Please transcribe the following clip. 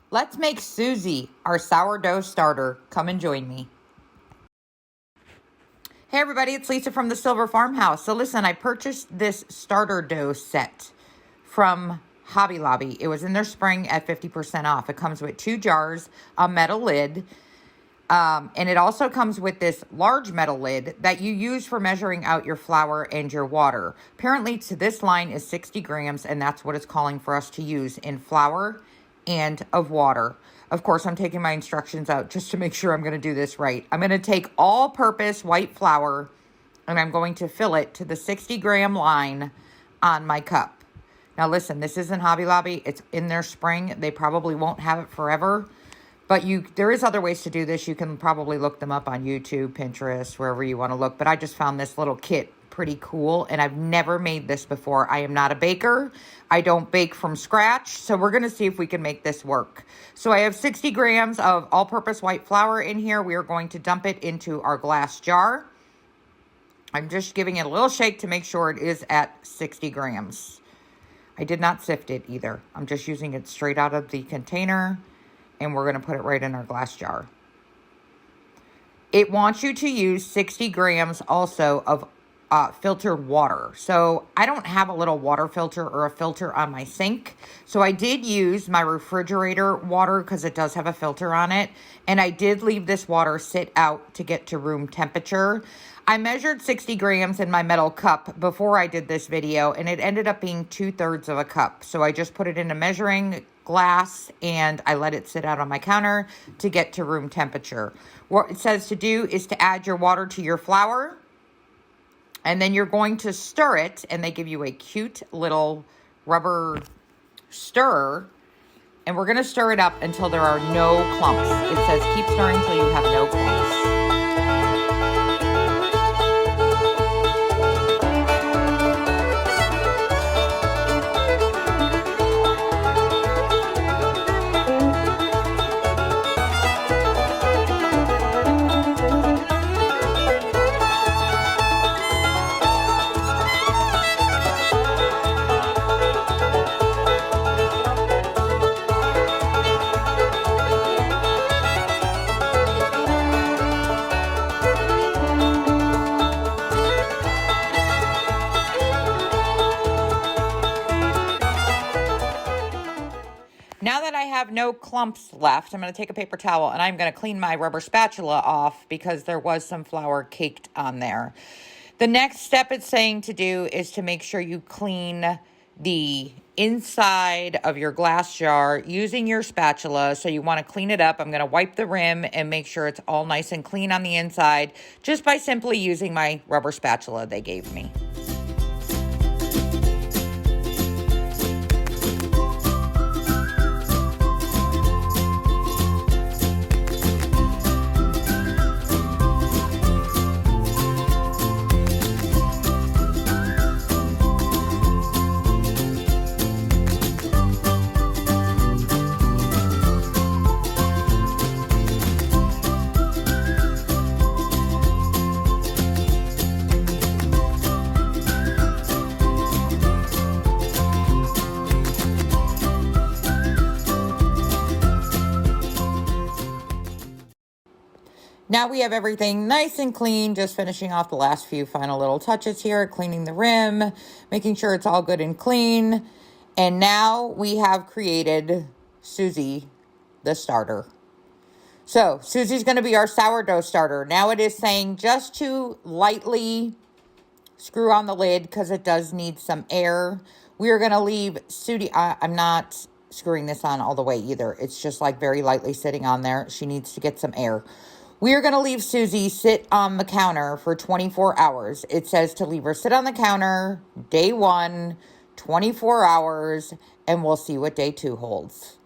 Let's make Susie our sourdough starter. Come and join me. Hey everybody, it's Lisa from the Silver Farmhouse. So listen, I purchased this starter dough set from Hobby Lobby. It was in their spring at 50% off. It comes with 2 jars, a metal lid, and it also comes with this large metal lid that you use for measuring out your flour and your water. Apparently, this line is 60 grams, and that's what it's calling for us to use in flour and of water. Of course, I'm taking my instructions out just to make sure I'm going to do this right. I'm going to take all-purpose white flour, and I'm going to fill it to the 60-gram line on my cup. Now, listen, this isn't Hobby Lobby. It's in their spring. They probably won't have it forever. But there is other ways to do this. You can probably look them up on YouTube, Pinterest, wherever you want to look. But I just found this little kit pretty cool, and I've never made this before. I am not a baker. I don't bake from scratch, so we're going to see if we can make this work. So I have 60 grams of all-purpose white flour in here. We are going to dump it into our glass jar. I'm just giving it a little shake to make sure it is at 60 grams. I did not sift it either. I'm just using it straight out of the container, and we're going to put it right in our glass jar. It wants you to use 60 grams also of filtered water. So I don't have a little water filter or a filter on my sink. So I did use my refrigerator water because it does have a filter on it. And I did leave this water sit out to get to room temperature. I measured 60 grams in my metal cup before I did this video, and it ended up being 2/3 of a cup. So I just put it in a measuring glass and I let it sit out on my counter to get to room temperature. What it says to do is to add your water to your flour, and then you're going to stir it, and they give you a cute little rubber stirrer, and we're going to stir it up until there are no clumps. It says keep stirring until you have no clumps. Now that I have no clumps left, I'm going to take a paper towel and I'm going to clean my rubber spatula off because there was some flour caked on there. The next step it's saying to do is to make sure you clean the inside of your glass jar using your spatula. So you want to clean it up. I'm going to wipe the rim and make sure it's all nice and clean on the inside just by simply using my rubber spatula they gave me. Now we have everything nice and clean, just finishing off the last few final little touches here, cleaning the rim, making sure it's all good and clean. And now we have created Susie, the starter. So Susie's going to be our sourdough starter. Now it is saying just to lightly screw on the lid because it does need some air. We are going to leave Susie, I'm not screwing this on all the way either. It's just like very lightly sitting on there. She needs to get some air. We are going to leave Susie sit on the counter for 24 hours. It says to leave her sit on the counter, day 1, 24 hours, and we'll see what day 2 holds.